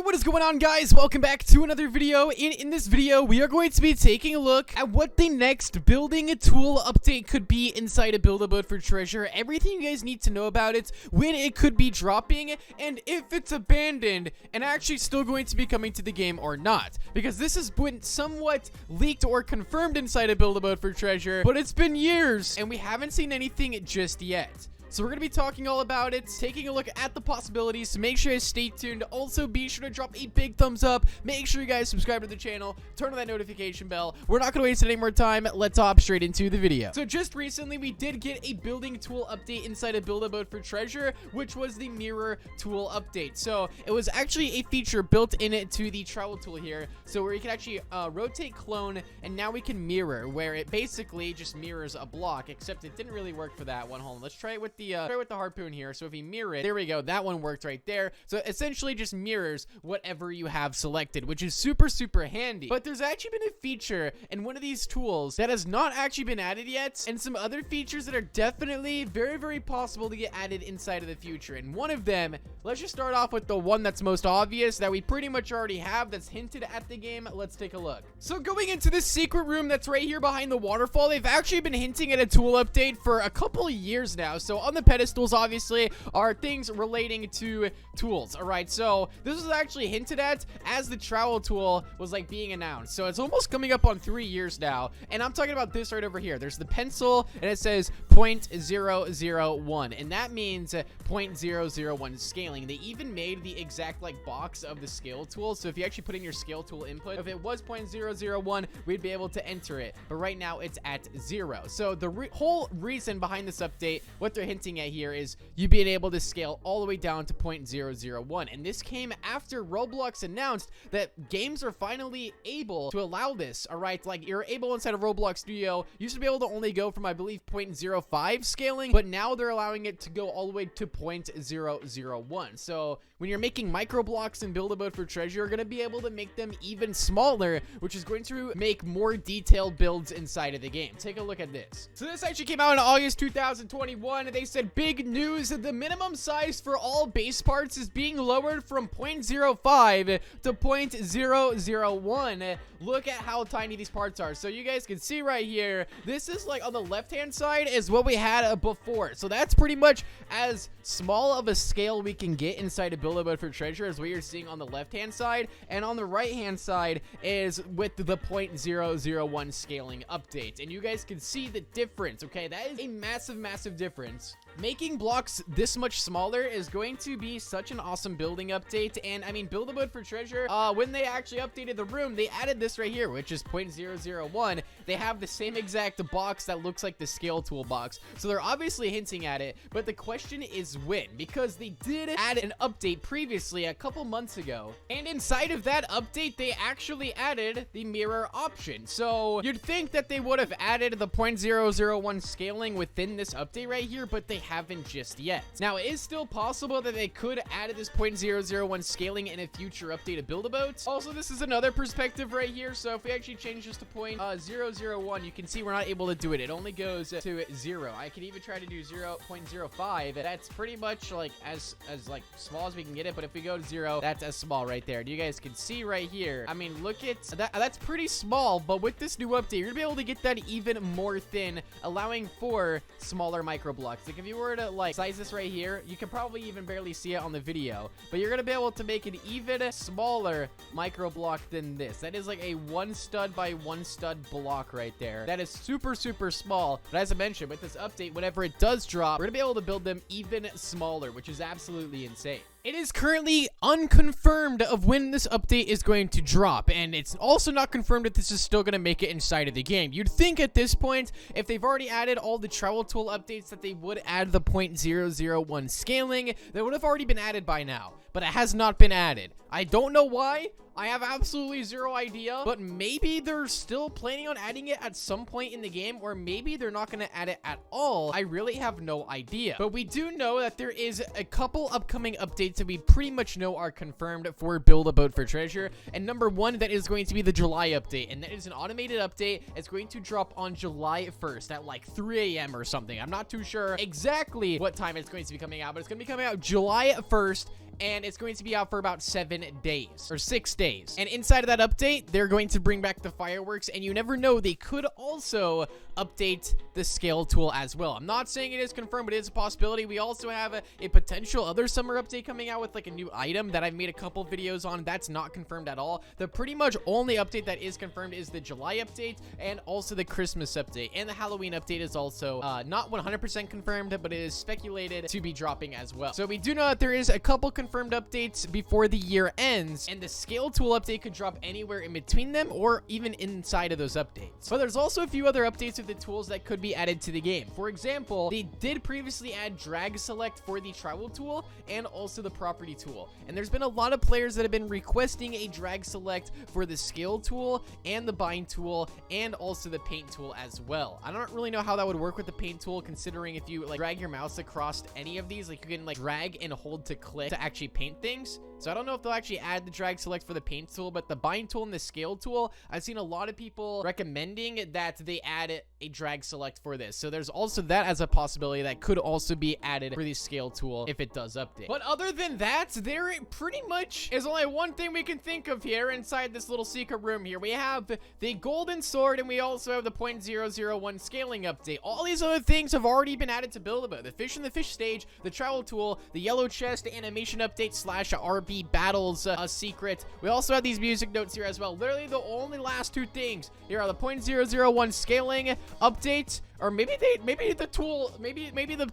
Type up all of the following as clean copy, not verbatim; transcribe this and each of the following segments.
What is going on, guys? Welcome back to another video. In this video, we are going to be taking a look at what the next building tool update could be inside a Build-A-Boat for Treasure. Everything you guys need to know about it, when it could be dropping, and if it's abandoned and actually still going to be coming to the game or not. Because this has been somewhat leaked or confirmed inside a Build-A-Boat for Treasure, but it's been years and we haven't seen anything just yet. So we're going to be talking all about it, taking a look at the possibilities, so make sure you stay tuned. Also, be sure to drop a big thumbs up. Make sure you guys subscribe to the channel, turn on that notification bell. We're not going to waste any more time. Let's hop straight into the video. So just recently, we did get a building tool update inside of Build-A-Boat for Treasure, which was the mirror tool update. So it was actually a feature built into the travel tool here, so where you can actually rotate, clone, and now we can mirror, where it basically just mirrors a block, except it didn't really work for that one. Hold on, let's try it with the harpoon here. So if you mirror it, there we go, that one worked right there. So it essentially just mirrors whatever you have selected, which is super handy. But there's actually been a feature in one of these tools that has not actually been added yet, and some other features that are definitely very possible to get added inside of the future. And one of them, let's just start off with the one that's most obvious, that we pretty much already have, that's hinted at the game. Let's take a look. So going into this secret room that's right here behind the waterfall, they've actually been hinting at a tool update for a couple of years now. So on the pedestals obviously are things relating to tools. All right, so this was actually hinted at as the travel tool was like being announced, so it's almost coming up on 3 years now. And I'm talking about this right over here. There's the pencil and it says 0.001, and that means 0.001 scaling. They even made the exact like box of the scale tool, so if you actually put in your scale tool input, if it was 0.001, we'd be able to enter it, but right now it's at 0. So the whole reason behind this update, what they're hinting at here, is you being able to scale all the way down to 0.001. And this came after Roblox announced that games are finally able to allow this. All right, like you're able inside of Roblox Studio, you used to be able to only go from, I believe, 0.05 scaling, but now they're allowing it to go all the way to 0.001. So when you're making micro blocks in Build-A-Boat for Treasure, you're going to be able to make them even smaller, which is going to make more detailed builds inside of the game. Take a look at this. So this actually came out in August 2021, and they said, big news, the minimum size for all base parts is being lowered from 0.05 to 0.001. Look at how tiny these parts are. So you guys can see right here, this is like on the left hand side is what we had before. So that's pretty much as small of a scale we can get inside of Build-A-Boat for Treasure as what you're seeing on the left hand side, and on the right hand side is with the 0.001 scaling update. And you guys can see the difference. Okay, that is a massive difference. Making blocks this much smaller is going to be such an awesome building update. And I mean, Build-A-Boat for Treasure, when they actually updated the room, they added this right here, which is 0.001. They have the same exact box that looks like the scale tool box, so they're obviously hinting at it. But the question is when, because they did add an update previously a couple months ago, and inside of that update they actually added the mirror option. So you'd think that they would have added the 0.001 scaling within this update right here, but they haven't just yet. Now, it is still possible that they could add this 0.001 scaling in a future update of Build-A-Boat. Also, this is another perspective right here. So if we actually change this to 0.001, you can see we're not able to do it. It only goes to 0. I could even try to do 0.05. That's pretty much like as like small as we can get it. But if we go to 0, that's as small right there. You guys can see right here. I mean, look at that. That's pretty small. But with this new update, you're gonna be able to get that even more thin, allowing for smaller micro blocks. Like if you were to like size this right here, you can probably even barely see it on the video, but you're gonna be able to make an even smaller micro block than this. That is like a 1 stud by 1 stud block right there. That is super small. But as I mentioned, with this update, whenever it does drop, we're gonna be able to build them even smaller, which is absolutely insane. It is currently unconfirmed of when this update is going to drop, and it's also not confirmed that this is still going to make it inside of the game. You'd think at this point, if they've already added all the travel tool updates, that they would add the 0.001 scaling. That would have already been added by now, but it has not been added. I don't know why. I have absolutely zero idea, but maybe they're still planning on adding it at some point in the game, or maybe they're not going to add it at all. I really have no idea, but we do know that there is a couple upcoming updates that we pretty much know are confirmed for Build-A-Boat for Treasure, and number one, that is going to be the July update, and that is an automated update. It's going to drop on July 1st at like 3 a.m. or something. I'm not too sure exactly what time it's going to be coming out, but it's going to be coming out July 1st, and it's going to be out for about 7 days or 6 days. And inside of that update, they're going to bring back the fireworks, and you never know, they could also update the scale tool as well. I'm not saying it is confirmed, but it is a possibility. We also have a potential other summer update coming out with like a new item that I've made a couple videos on. That's not confirmed at all. The pretty much only update that is confirmed is the July update and also the Christmas update, and the Halloween update is also not 100% confirmed, but it is speculated to be dropping as well. So we do know that there is a couple confirmed updates before the year ends, and the scale tool update could drop anywhere in between them or even inside of those updates. But there's also a few other updates with the tools that could be added to the game. For example, they did previously add drag select for the travel tool and also the property tool, and there's been a lot of players that have been requesting a drag select for the scale tool and the bind tool and also the paint tool as well. I don't really know how that would work with the paint tool, considering if you like drag your mouse across any of these, like you can like drag and hold to click to actually paint things. So I don't know if they'll actually add the drag select for the paint tool, but the bind tool and the scale tool, I've seen a lot of people recommending that they add a drag select for this. So there's also that as a possibility that could also be added for the scale tool if it does update. But other than that, there pretty much is only one thing we can think of here inside this little secret room here. We have the golden sword, and we also have the 0.001 scaling update. All these other things have already been added to Build-A-Boat. The fish in the fish stage, the travel tool, the yellow chest, the animation update slash RB battles secret. We also have these music notes here as well. Literally the only last two things here are the 0.001 scaling update, or maybe the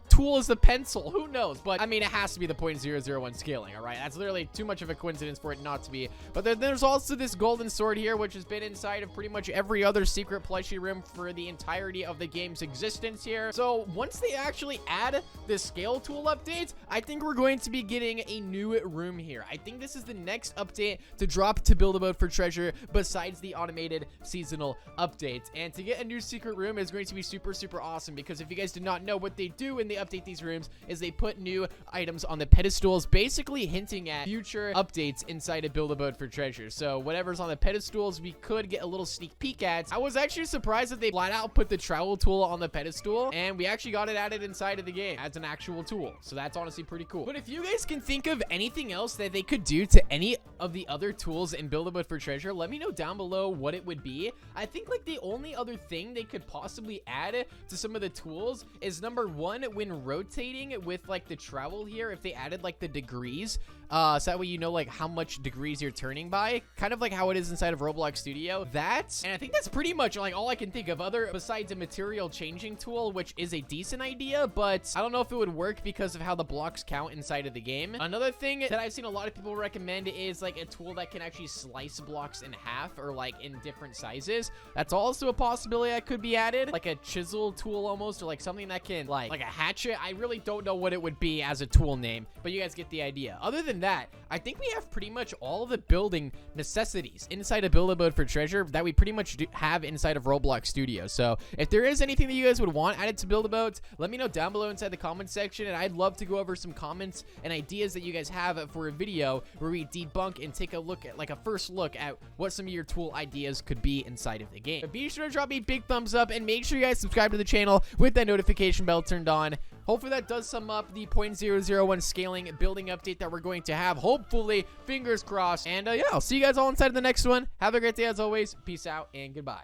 tool is the pencil. Who knows? But I mean, it has to be the 0.001 scaling. All right, that's literally too much of a coincidence for it not to be. But then there's also this golden sword here, which has been inside of pretty much every other secret plushie room for the entirety of the game's existence here. So once they actually add the scale tool update, I think we're going to be getting a new room here. I think this is the next update to drop to Build-A-Boat for Treasure besides the automated seasonal updates. And to get a new secret room is going to be super awesome, because if you guys did not know, what they do when they update these rooms is they put new items on the pedestals, basically hinting at future updates inside of Build-A-Boat for Treasure. So whatever's on the pedestals, we could get a little sneak peek at. I was actually surprised that they flat out put the travel tool on the pedestal, and we actually got it added inside of the game as an actual tool. So that's honestly pretty cool. But if you guys can think of anything else that they could do to any of the other tools in Build-A-Boat for Treasure, let me know down below what it would be. I think like the only other thing they could possibly add to some of the tools is number one, when rotating with like the travel here, if they added like the degrees, so that way you know like how much degrees you're turning by, kind of like how it is inside of Roblox Studio. And I think that's pretty much like all I can think of other besides a material changing tool, which is a decent idea, but I don't know if it would work because of how the blocks count inside of the game. Another thing that I've seen a lot of people recommend is like a tool that can actually slice blocks in half or like in different sizes. That's also a possibility that could be added, like a chisel tool almost, or like something that can like a hatchet. I really don't know what it would be as a tool name, but you guys get the idea. Other than that, I think we have pretty much all the building necessities inside of Build-A-Boat for Treasure that we pretty much have inside of Roblox Studio. So if there is anything that you guys would want added to Build-A-Boat, let me know down below inside the comment section, and I'd love to go over some comments and ideas that you guys have for a video where we debunk and take a look at like a first look at what some of your tool ideas could be inside of the game. But be sure to drop me a big thumbs up and make sure you guys subscribe to the channel with that notification bell turned on. Hopefully that does sum up the 0.001 scaling building update that we're going to have. Hopefully, fingers crossed. And yeah, I'll see you guys all inside of the next one. Have a great day as always. Peace out and goodbye.